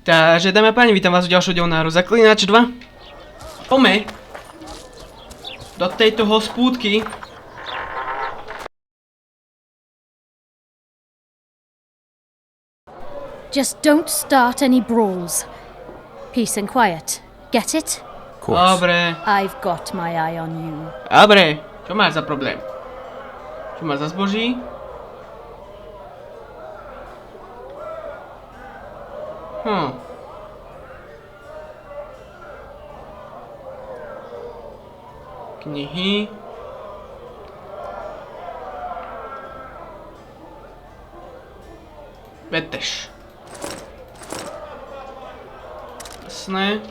Takže dámy a páni, vítam vás v ďalšom dielu na Zaklínač 2. Poďme do tejto hospúdky. Just don't start any brawls. Peace and quiet. Get it? Dobre. I've got my eye on you. Dobre. Čo máš za problém? Čo máš za zboží? Knihy. Vetež. Jasné.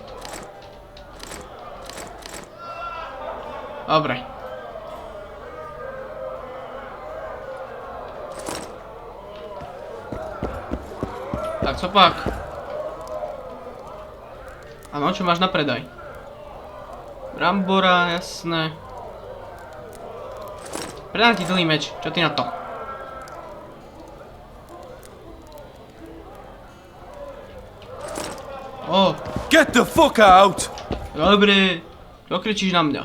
Dobre. Tak co pak? Áno, čo máš na predaj? Brambora, jasné. Predám ti dlhý meč, čo ty na to? Oh. Get the fuck out! Dobre, čo kričíš na mňa?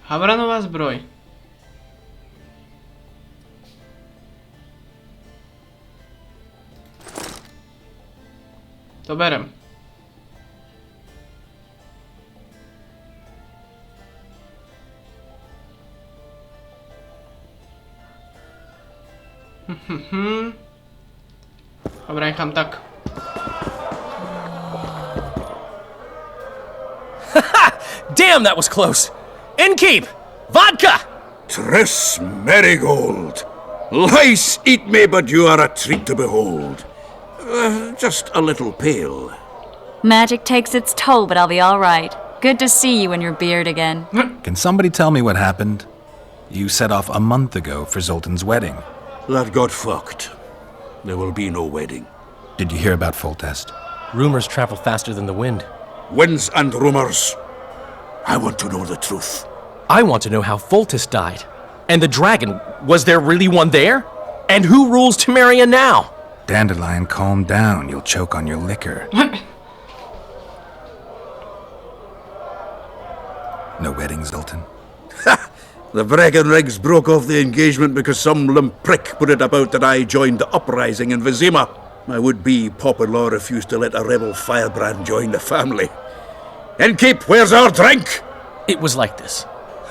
Havranová zbroj. To berem. Dobre, nechám tak. Damn, that was close! Innkeep! Vodka! Tress marigold! Lice eat me, but you are a treat to behold. Just a little pale. Magic takes its toll, but I'll be all right. Good to see you and your beard again. Can somebody tell me what happened? You set off a month ago for Zoltan's wedding. That got fucked. There will be no wedding. Did you hear about Foltest? Rumors travel faster than the wind. Winds and rumors. I want to know the truth. I want to know how Foltest died. And the dragon, was there really one there? And who rules Temeria now? Dandelion, calm down. You'll choke on your liquor. No wedding, Zoltan? Ha! The Breckenrigs broke off the engagement because some limp prick put it about that I joined the uprising in Vizima. My would-be pop-in-law refused to let a rebel firebrand join the family. Innkeep, where's our drink? It was like this.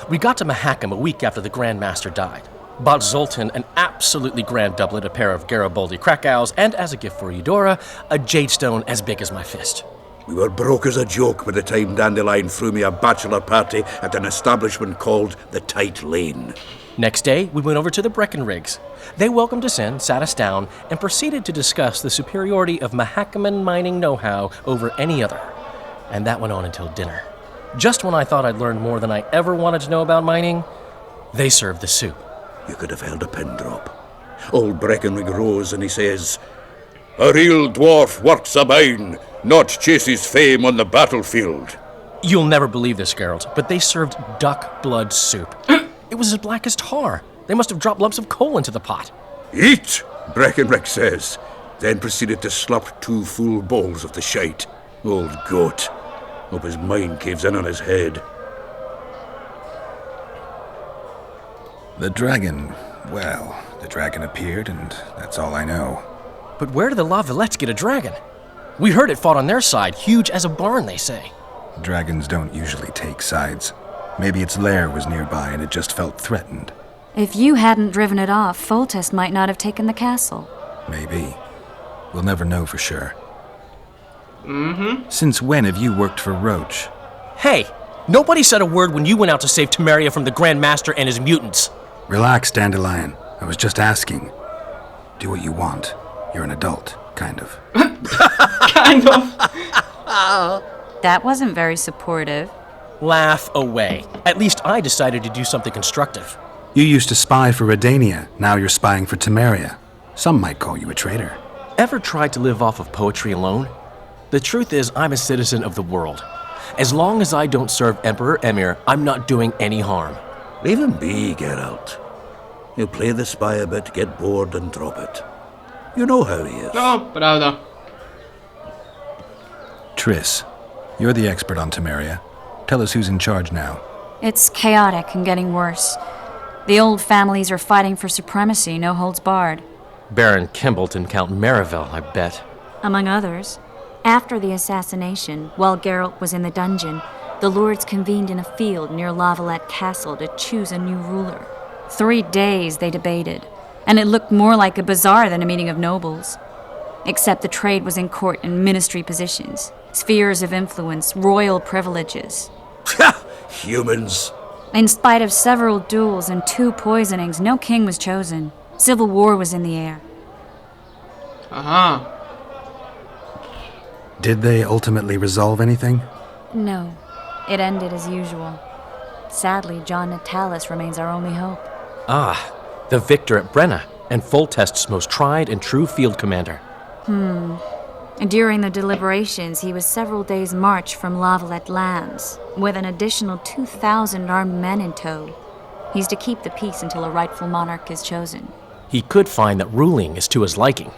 We got to Mahakam a week after the Grand Master died. Bought Zoltan an absolutely grand doublet, a pair of Garibaldi Krakau's, and as a gift for Eudora, a jade stone as big as my fist. We were broke as a joke by the time Dandelion threw me a bachelor party at an establishment called the Tight Lane. Next day, we went over to the Breckenrigs. They welcomed us in, sat us down, and proceeded to discuss the superiority of Mahakaman mining know-how over any other. And that went on until dinner. Just when I thought I'd learned more than I ever wanted to know about mining, they served the soup. You could have held a pin drop. Old Breckenrig rose and he says, "A real dwarf works a mine, not chases fame on the battlefield." You'll never believe this, Geralt, but they served duck blood soup. It was as black as tar. They must have dropped lumps of coal into the pot. "Eat," Breckenrig says, then proceeded to slurp 2 full bowls of the shite. Old goat. Hope his mind caves in on his head. The dragon, well, the dragon appeared, and that's all I know. But where did the La Villettes get a dragon? We heard it fought on their side, huge as a barn, they say. Dragons don't usually take sides. Maybe its lair was nearby and it just felt threatened. If you hadn't driven it off, Foltest might not have taken the castle. Maybe. We'll never know for sure. Since when have you worked for Roach? Hey, nobody said a word when you went out to save Temeria from the Grand Master and his mutants. Relax, Dandelion. I was just asking. Do what you want. You're an adult, kind of. Kind of. That wasn't very supportive. Laugh away. At least I decided to do something constructive. You used to spy for Redania. Now you're spying for Temeria. Some might call you a traitor. Ever tried to live off of poetry alone? The truth is, I'm a citizen of the world. As long as I don't serve Emperor Emir, I'm not doing any harm. Leave him be, Geralt. You play the spy a bit, get bored and drop it. You know how he is. No, pravda. Triss, you're the expert on Temeria. Tell us who's in charge now. It's chaotic and getting worse. The old families are fighting for supremacy, no holds barred. Baron Kimbolt and Count Merivale, I bet. Among others. After the assassination, while Geralt was in the dungeon, the lords convened in a field near Lavalette Castle to choose a new ruler. 3 days they debated, and it looked more like a bazaar than a meeting of nobles. Except the trade was in court and ministry positions, spheres of influence, royal privileges. Humans. In spite of several duels and 2 poisonings, no king was chosen. Civil war was in the air. Aha. Did they ultimately resolve anything? No, it ended as usual. Sadly, John Natalis remains our only hope. Ah, the victor at Brenna, and Foltest's most tried and true field commander. During the deliberations, he was several days' march from Lavalette lands, with an additional 2,000 armed men in tow. He's to keep the peace until a rightful monarch is chosen. He could find that ruling is to his liking.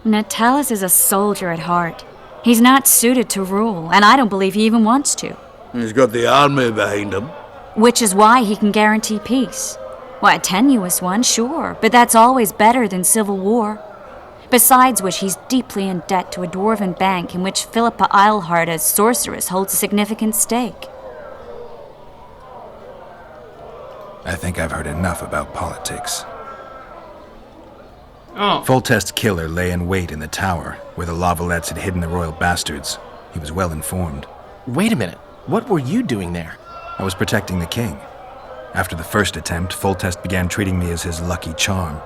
Natalis is a soldier at heart. He's not suited to rule, and I don't believe he even wants to. He's got the army behind him. Which is why he can guarantee peace. Well, a tenuous one, sure, but that's always better than civil war. Besides which, he's deeply in debt to a dwarven bank in which Philippa Eilhart, as sorceress, holds a significant stake. I think I've heard enough about politics. Oh. Foltest's killer lay in wait in the tower, where the Lavalettes had hidden the royal bastards. He was well informed. Wait a minute. What were you doing there? I was protecting the king. After the first attempt, Foltest began treating me as his lucky charm.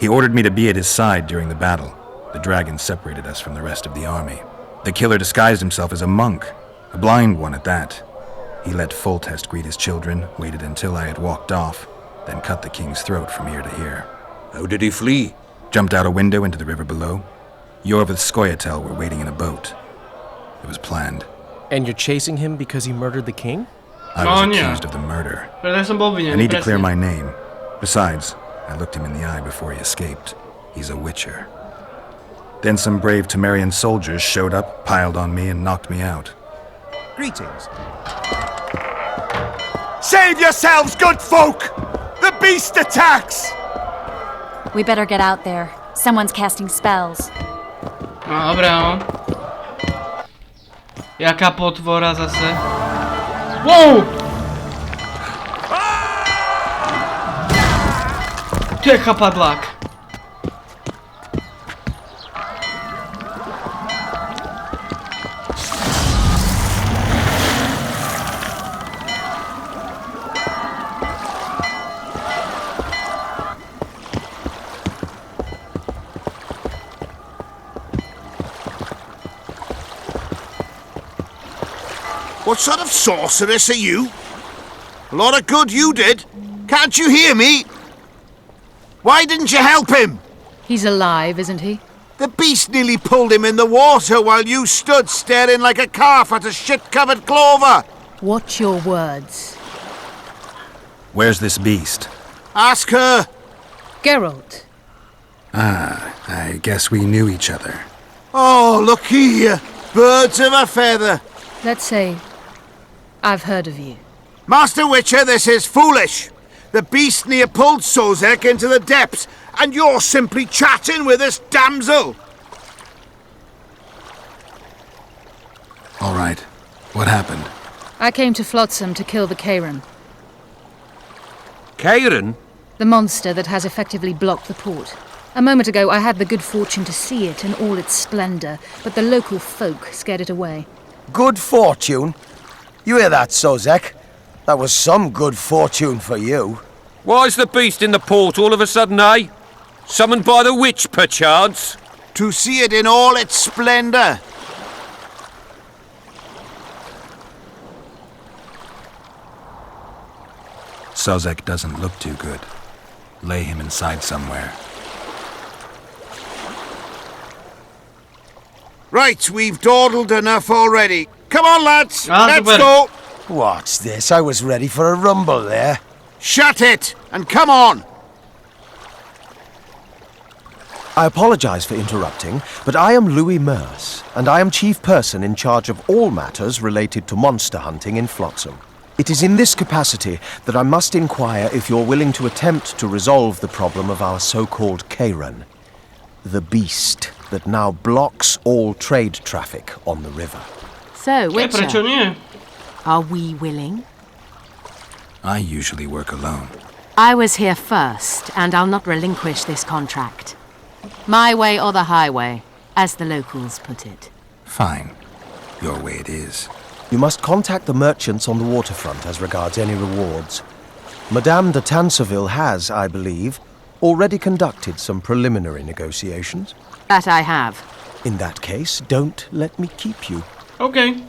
He ordered me to be at his side during the battle. The dragon separated us from the rest of the army. The killer disguised himself as a monk, a blind one at that. He let Foltest greet his children, waited until I had walked off, then cut the king's throat from ear to ear. How did he flee? Jumped out a window into the river below. Yorv with Skoyatel were waiting in a boat. It was planned. And you're chasing him because he murdered the king? I was Oh, yeah. accused of the murder. Pretože som bol I obvinený, need to clear presne. my name. Besides, I looked him in the eye before he escaped. He's a witcher. Then some brave Temerian soldiers showed up, piled on me, and knocked me out. Greetings. Save yourselves, good folk! The beast attacks! We better get out there. Someone's casting spells. No, dobre, no. Jaká potvora zase. Wow! To je chapadlák. What sort of sorceress are you? A lot of good you did. Can't you hear me? Why didn't you help him? He's alive, isn't he? The beast nearly pulled him in the water while you stood staring like a calf at a shit-covered clover. Watch your words. Where's this beast? Ask her. Geralt, I guess we knew each other. Oh, look here. Birds of a feather. let's say I've heard of you. Master Witcher, this is foolish. The beast near pulled Sozek into the depths, and you're simply chatting with this damsel. All right. What happened? I came to Flotsam to kill the KAJRAN, KAJRAN? the monster that has effectively blocked the port. A moment ago, I had the good fortune to see it in all its splendor, but the local folk scared it away. Good fortune? You hear that, Sozek? That was some good fortune for you. Why's the beast in the port all of a sudden, eh? Summoned by the witch, perchance? To see it in all its splendor. Sozek doesn't look too good. Lay him inside somewhere. Right, we've dawdled enough already. Come on, lads, let's super. go. What's this? I was ready for a rumble there. Shut it, and come on. I apologize for interrupting, but I am Louis Merce, and I am chief person in charge of all matters related to monster hunting in Flotsam. It is in this capacity that I must inquire if you're willing to attempt to resolve the problem of our so-called KAJRAN, the beast that now blocks all trade traffic on the river. So, Prečo Witcher, nie? are we willing? I usually work alone. I was here first, and I'll not relinquish this contract. My way or the highway, as the locals put it. Fine. Your way it is. You must contact the merchants on the waterfront as regards any rewards. Madame de Tanseville has, I believe, already conducted some preliminary negotiations. That I have. In that case, don't let me keep you. OK.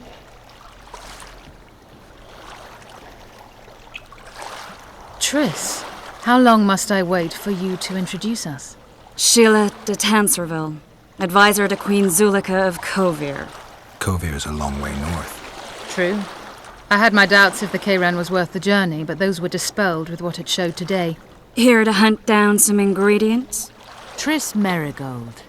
Triss, how long must I wait for you to introduce us? Sheila de Tanserville, advisor to Queen Zulika of Kovir. Kovir's a long way north. True. I had my doubts if the KAJRAN was worth the journey, but those were dispelled with what it showed today. Here to hunt down some ingredients? Triss Merigold.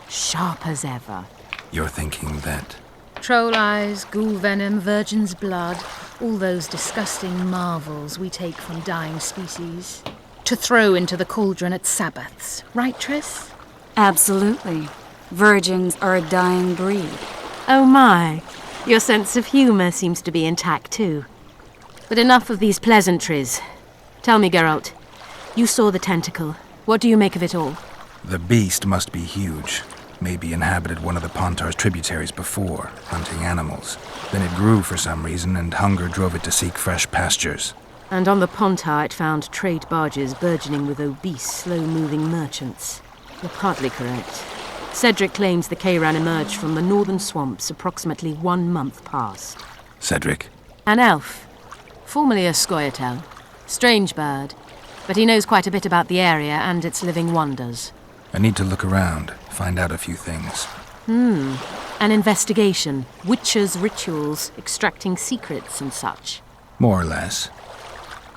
Sharp as ever. You're thinking that... Troll eyes, ghoul venom, virgin's blood, all those disgusting marvels we take from dying species. To throw into the cauldron at Sabbaths. Right, Triss? Absolutely. Virgins are a dying breed. Oh my. Your sense of humour seems to be intact too. But enough of these pleasantries. Tell me, Geralt. You saw the tentacle. What do you make of it all? The beast must be huge. Maybe inhabited one of the Pontar's tributaries before, hunting animals. Then it grew for some reason, and hunger drove it to seek fresh pastures. And on the Pontar it found trade barges burgeoning with obese, slow-moving merchants. You're partly correct. Cedric claims the KAJRAN emerged from the northern swamps approximately 1 month past. Cedric? An elf. Formerly a Scoia'tael. Strange bird. But he knows quite a bit about the area and its living wonders. I need to look around, find out a few things. An investigation. Witches' rituals, extracting secrets and such. More or less.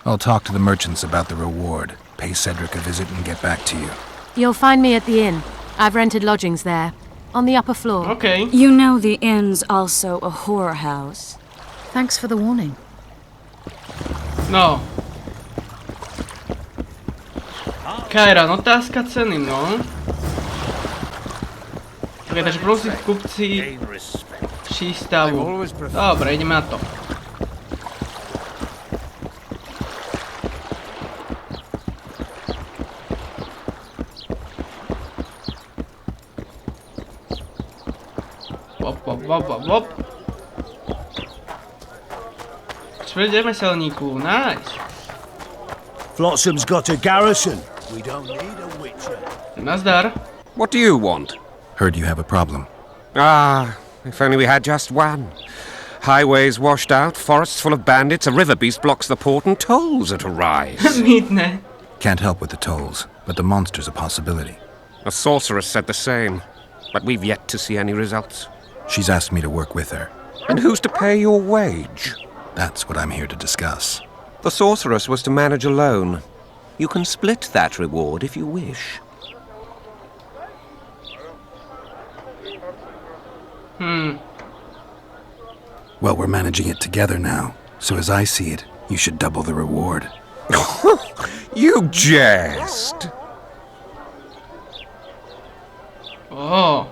I'll talk to the merchants about the reward, pay Cedric a visit and get back to you. You'll find me at the inn. I've rented lodgings there, on the upper floor. OK. You know the inn's also a whorehouse. Thanks for the warning. No. KAJRAN, otázka ceny, no. Ok, takže prosím kupci přístavu. Dobre, ideme na to. Hop. Přijde remeselníků, nice. Flotsam's got a garrison. We don't need a witcher. Nazdar. What do you want? Heard you have a problem. Ah, if only we had just one. Highways washed out, forests full of bandits, a river beast blocks the port, and tolls at a rise. Mítne. Can't help with the tolls, but the monster's a possibility. A sorceress said the same, but we've yet to see any results. She's asked me to work with her. And who's to pay your wage? That's what I'm here to discuss. The sorceress was to manage alone. You can split that reward if you wish. Well, we're managing it together now, so as I see it, you should double the reward. You jest! Oh.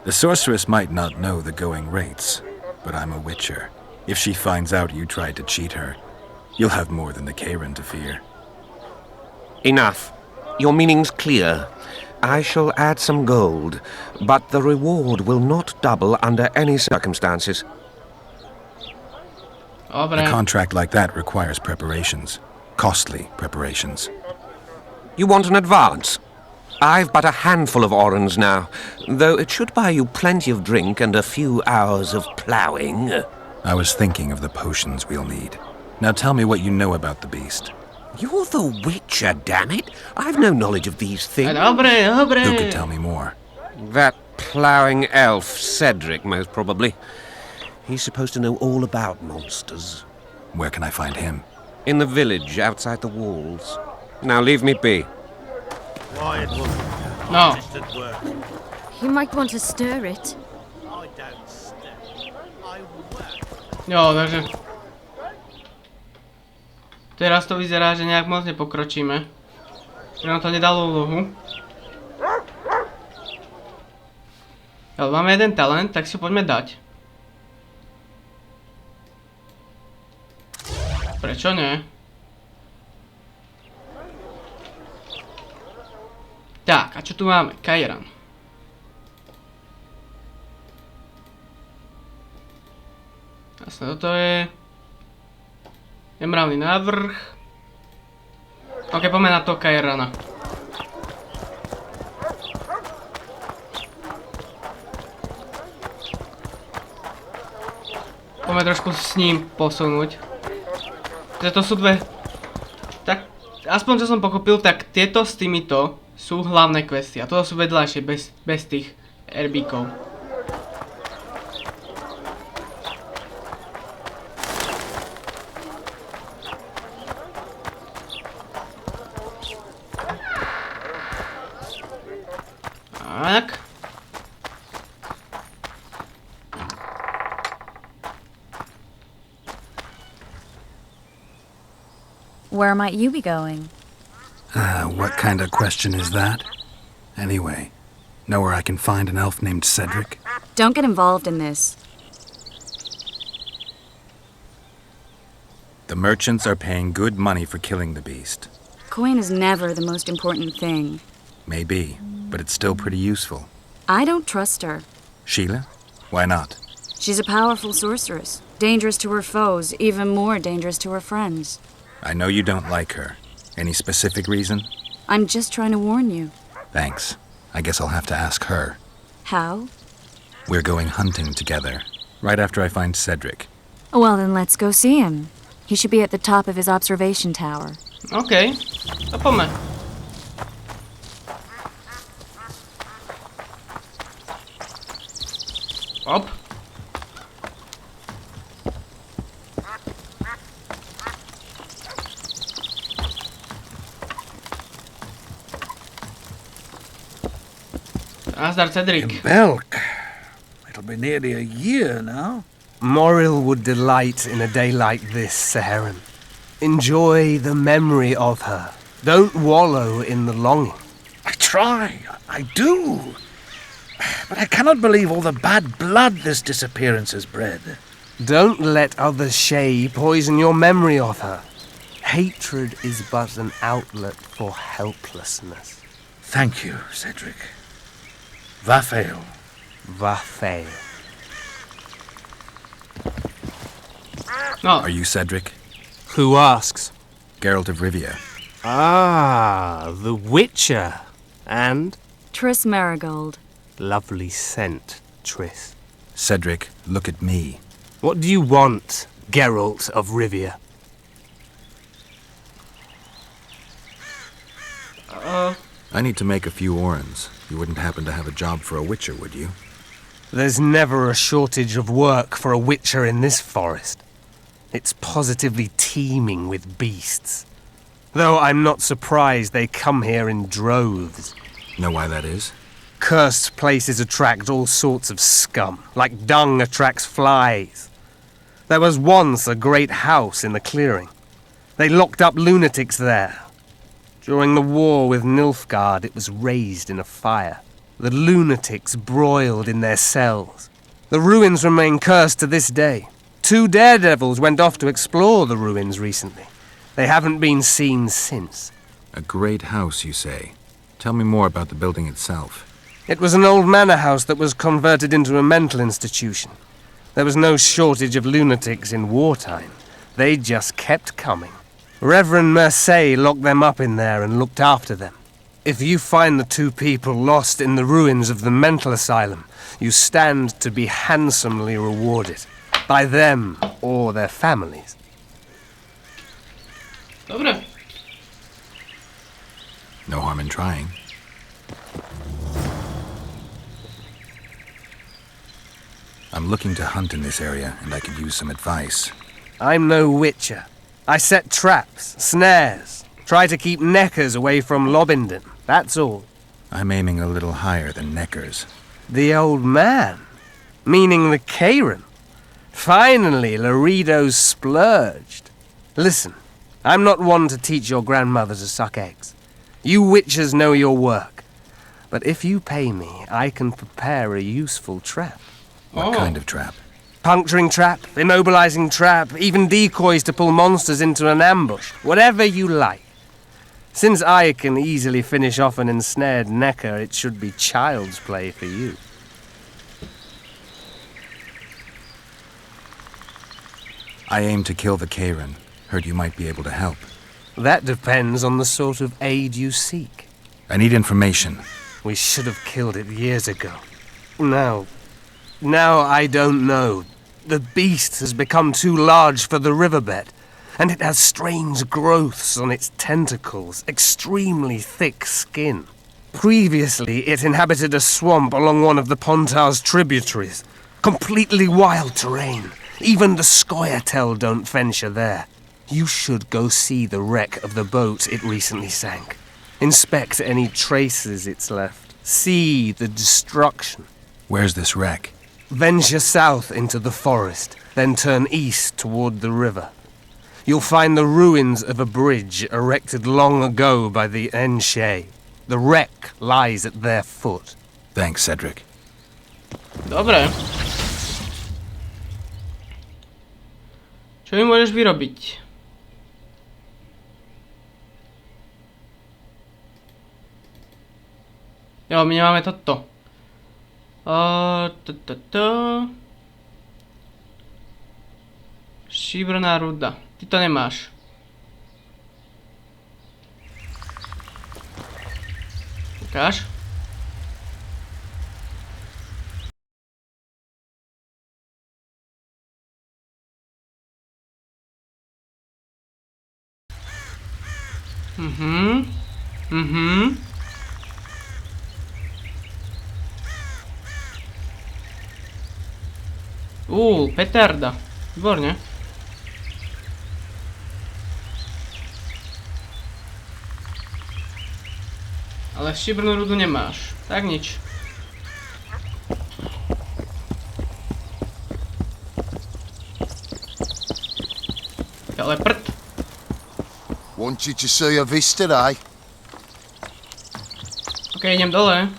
The sorceress might not know the going rates, but I'm a witcher. If she finds out you tried to cheat her, you'll have more than the KAJRAN to fear. Enough. Your meaning's clear. I shall add some gold, but the reward will not double under any circumstances. Dobre. A contract like that requires preparations. Costly preparations. You want an advance? I've but a handful of orans now, though it should buy you plenty of drink and a few hours of ploughing. I was thinking of the potions we'll need. Now tell me what you know about the beast. You're the Witcher, damn it! I've no knowledge of these things. Dobre. Who could tell me more? That ploughing elf, Cedric, most probably. He's supposed to know all about monsters. Where can I find him? In the village outside the walls. Now leave me be. Quiet, woman. No. Just at work. You might want to stir it. I don't step. I work. Jo, takže... Teraz to vyzerá, že nejak moc nepokročíme. Že nám to nedalo úlohu. Ale máme jeden talent, tak si ho poďme dať. Prečo nie? Tak, a čo tu máme? KAJRAN. Jasne, toto je... Nemravný návrh. Ok, poďme na to KAJRANa. Poďme trošku s ním posunúť. Tieto sú dve... Tak, aspoň čo som pochopil, tak tieto s týmito sú hlavné questy. A toto sú vedľajšie, bez tých erbíkov. Tak. Where might you be going? What kind of question is that? Anyway, know where I can find an elf named Cedric? Don't get involved in this. The merchants are paying good money for killing the beast. Coin is never the most important thing. Maybe, but it's still pretty useful. I don't trust her. Sheila? Why not? She's a powerful sorceress. Dangerous to her foes, even more dangerous to her friends. I know you don't like her. Any specific reason? I'm just trying to warn you. Thanks. I guess I'll have to ask her. How? We're going hunting together, right after I find Cedric. Well, then let's go see him. He should be at the top of his observation tower. OK, to poďme. Hop. Nazdar, Cedric. Belk. It'll be nearly a year now. Moril would delight in a day like this, Saharan. Enjoy the memory of her. Don't wallow in the longing. I try. I do. But I cannot believe all the bad blood this disappearance has bred. Don't let other shay poison your memory of her. Hatred is but an outlet for helplessness. Thank you, Cedric. Vafail. Vafail. No. Are you Cedric? Who asks? Geralt of Rivia. Ah, the Witcher. And? Triss Marigold. Lovely scent, Triss. Cedric, look at me. What do you want, Geralt of Rivia? I need to make a few orens. You wouldn't happen to have a job for a Witcher, would you? There's never a shortage of work for a Witcher in this forest. It's positively teeming with beasts. Though I'm not surprised they come here in droves. Know why that is? Cursed places attract all sorts of scum, like dung attracts flies. There was once a great house in the clearing. They locked up lunatics there. During the war with Nilfgaard, it was raised in a fire. The lunatics broiled in their cells. The ruins remain cursed to this day. 2 daredevils went off to explore the ruins recently. They haven't been seen since. A great house, you say. Tell me more about the building itself. It was an old manor house that was converted into a mental institution. There was no shortage of lunatics in wartime. They just kept coming. Reverend Mercey locked them up in there and looked after them. If you find the 2 people lost in the ruins of the mental asylum, you stand to be handsomely rewarded. By them or their families. Dobre. No harm in trying. I'm looking to hunt in this area, and I could use some advice. I'm no witcher. I set traps, snares, try to keep neckers away from Lobinden, that's all. I'm aiming a little higher than neckers. The old man? Meaning the KAJRAN? Finally, Laredo's splurged. Listen, I'm not one to teach your grandmother to suck eggs. You witches know your work. But if you pay me, I can prepare a useful trap. What kind of trap? Puncturing trap, immobilizing trap, even decoys to pull monsters into an ambush. Whatever you like. Since I can easily finish off an ensnared necker, it should be child's play for you. I aim to kill the KAJRAN. Heard you might be able to help. That depends on the sort of aid you seek. I need information. We should have killed it years ago. Now I don't know. The beast has become too large for the riverbed, and it has strange growths on its tentacles, extremely thick skin. Previously, it inhabited a swamp along one of the Pontar's tributaries. Completely wild terrain. Even the Scoia'tael don't venture there. You should go see the wreck of the boat it recently sank. Inspect any traces it's left. See the destruction. Where's this wreck? Venture south into the forest, then turn east toward the river. You'll find the ruins of a bridge erected long ago by the Enshe. The wreck lies at their foot. Thanks, Cedric. Dobre. Čo mi môžeš vyrobiť? Jo, my nemáme toto. Šíbrná ruda. Ty to nemáš. Ukáž? Petarda. Výborne. Ale šíbrnú rudu nemáš. Tak nič. Ale prd. Want you to see a vista, eh? Ok, idem dole.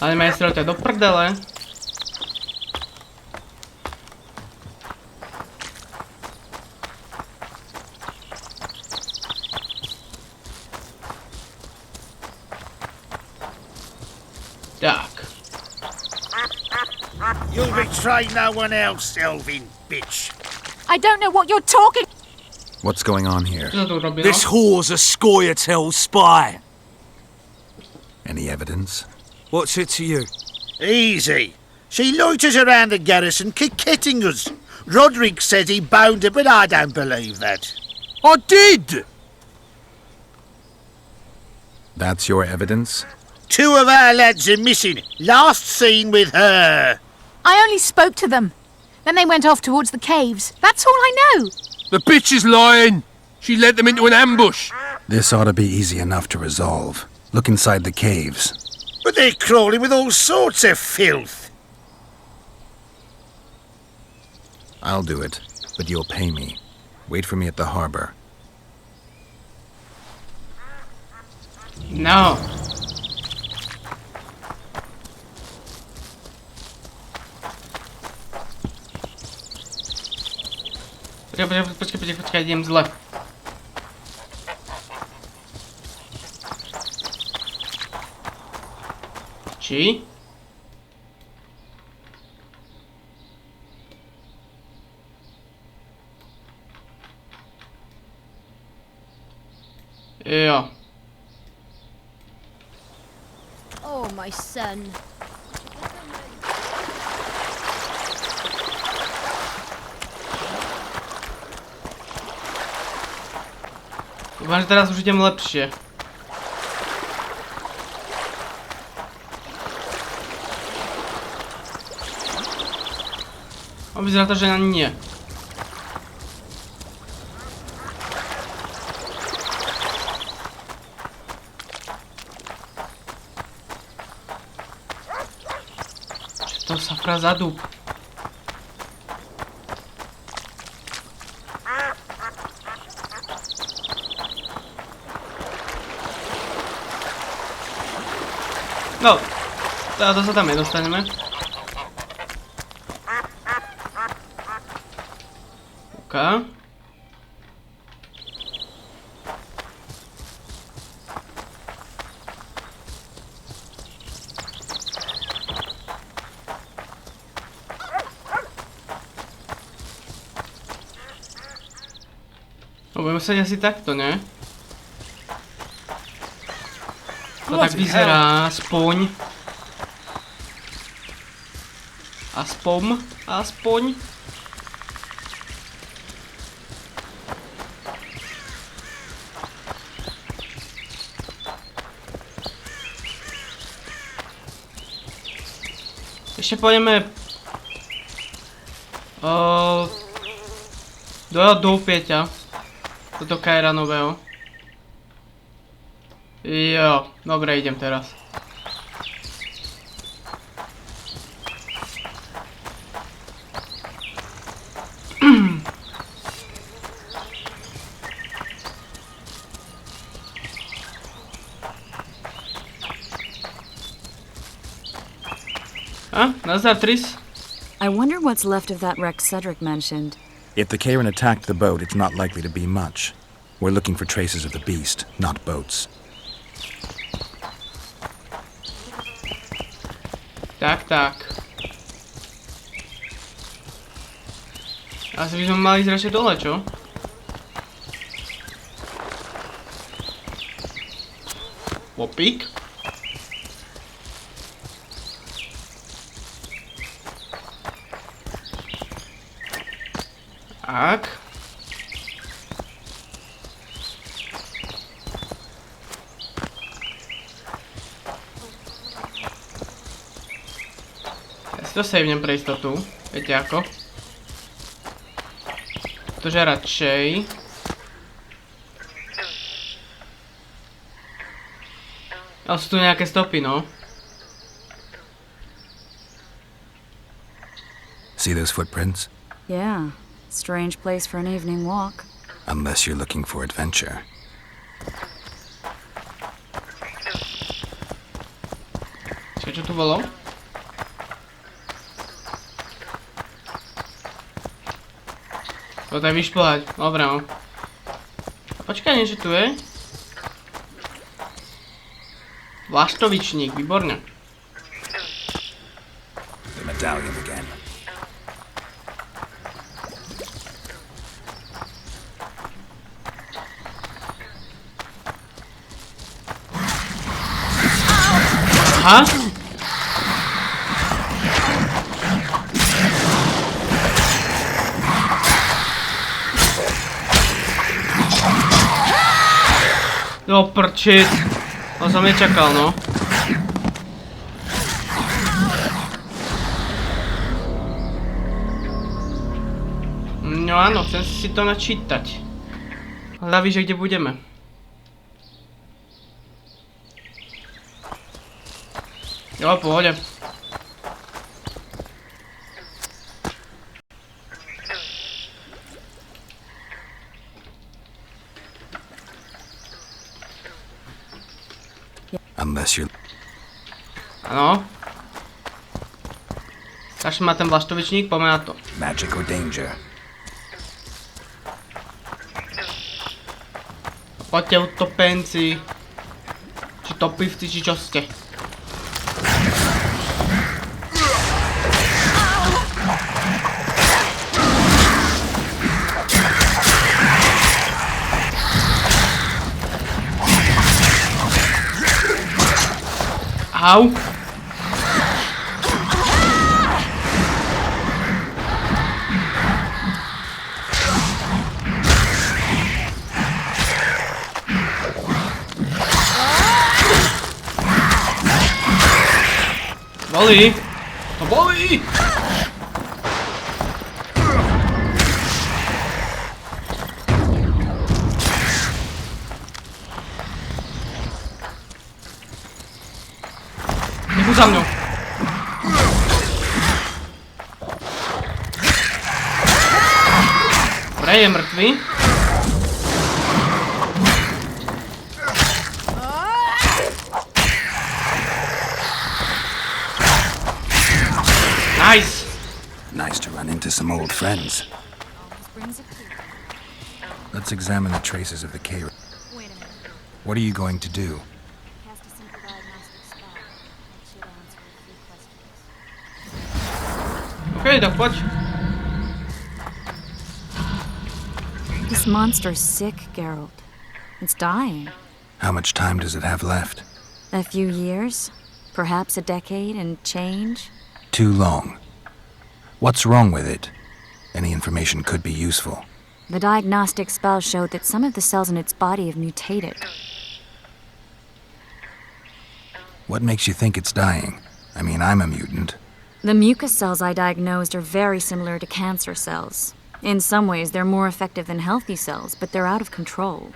Ale majstrov, to je do prdele. Tak. You'll betray no one else, Elvin bitch. I don't know what you're talking. What's going on here? Čo sa tu robilo? This whore's a Scoia'tael spy. Any evidence? What's it to you? Easy. She loiters around the garrison, kick-kitting us. Roderick says he bound her, but I don't believe that. I did! That's your evidence? 2 of our lads are missing. Last seen with her. I only spoke to them. Then they went off towards the caves. That's all I know. The bitch is lying! She led them into an ambush. This ought to be easy enough to resolve. Look inside the caves. But they're crawling with all sorts of filth. I'll do it, but you'll pay me. Wait for me at the harbor. No. Počkaj, idem zle. Či? Jo. Oh, my son. Dúfam, že teraz už idem lepšie. Vyzerá to, že ani nie. Čo to safra za dub? No, to sa tam nedostaneme. OK. No, budeme musieť asi takto, ne? To tak vyzerá, aspoň. Aspoň. Ešte pôjdeme do Pieťa. Do Kajranového. Jo, dobre, idem teraz. Nazdar, Tris. I wonder what's left of that wreck Cedric mentioned. If the KAJRAN attacked the boat, it's not likely to be much. We're looking for traces of the beast, not boats. Tak. Asi by sme mali ísť radšej dole, čo? Popík. Tak. Ja si to savenem pre istotu. Viete ako? Pretože radšej... Ale sú tu nejaké stopy, no. See those footprints? Yeah. Strange place for an evening walk. Unless you're looking for adventure. Čo tu bolo? To je vyšplhať. Dobre, no. Počkaj, niečo tu je? Vlaštovičník, výborne. The medallion again. Aha. Do prčit. To som nečakal, no. No áno, chcem si to načítať. Hlavy, že kde budeme. Jo, pohode. Unless you're... Áno. Takže má ten vlaštovičník, poďme na to. Magic or danger. Poďte utopenci. Či topivci, či čo ste. Au. Bolí. To bolí. za mňou. Dobre, je mŕtvý. Nice. Nice to run into some old friends. Let's examine the traces of the KAJRAN. What are you going to do? Okay, tak poď. This monster's sick, Geralt. It's dying. How much time does it have left? A few years? Perhaps a decade and change? Too long. What's wrong with it? Any information could be useful. The diagnostic spell showed that some of the cells in its body have mutated. What makes you think it's dying? I mean, I'm a mutant. The mucus cells I diagnosed are very similar to cancer cells. In some ways, they're more effective than healthy cells, but they're out of control.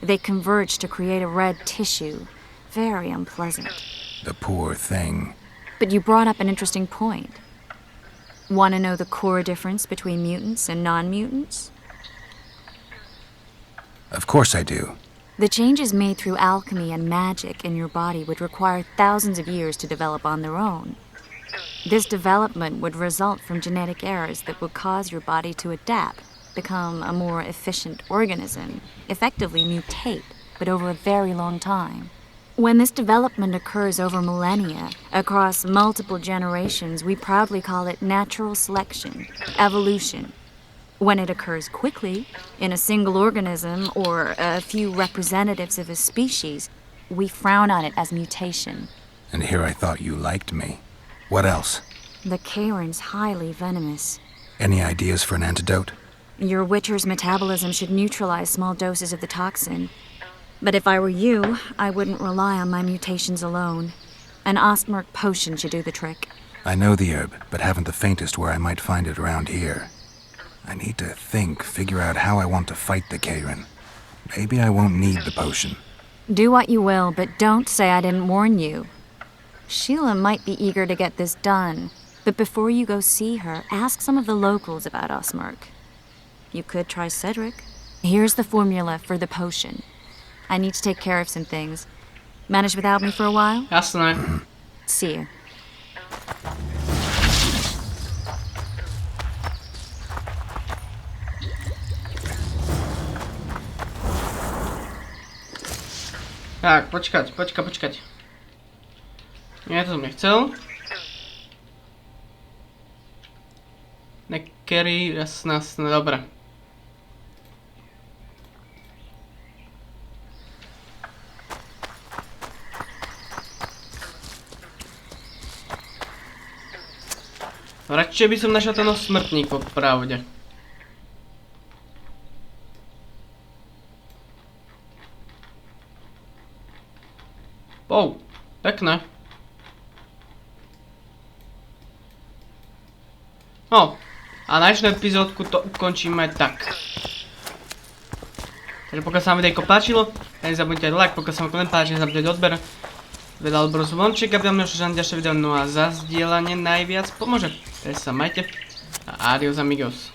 They converge to create a red tissue. Very unpleasant. The poor thing. But you brought up an interesting point. Want to know the core difference between mutants and non-mutants? Of course I do. The changes made through alchemy and magic in your body would require thousands of years to develop on their own. This development would result from genetic errors that would cause your body to adapt, become a more efficient organism, effectively mutate, but over a very long time. When this development occurs over millennia, across multiple generations, we proudly call it natural selection, evolution. When it occurs quickly, in a single organism or a few representatives of a species, we frown on it as mutation. And here I thought you liked me. What else? The KAJRAN's highly venomous. Any ideas for an antidote? Your Witcher's metabolism should neutralize small doses of the toxin. But if I were you, I wouldn't rely on my mutations alone. An Ostmark potion should do the trick. I know the herb, but haven't the faintest where I might find it around here. I need to figure out how I want to fight the KAJRAN. Maybe I won't need the potion. Do what you will, but don't say I didn't warn you. Sheila might be eager to get this done, but before you go see her, ask some of the locals about Ostmark. You could try Cedric. Here's the formula for the potion. I need to take care of some things. Manage without me for a while? Jasné. See you. Tak, počkať. Nie, to som nechcel. Neckery, jasné, dobre. Radšej by som našiel ten smrtník, po pravde. Pekné. No, a dnešnú epizódku to ukončíme tak. Takže pokiaľ sa vám videjko páčilo, nezabudnite like, pokiaľ sa vám koment páči, nezabudnite odber. Vedľa odboru zvonček, aby vám neošlo ďalšie video, no a za zdieľanie najviac pomôže. Takže sa majte a adios amigos.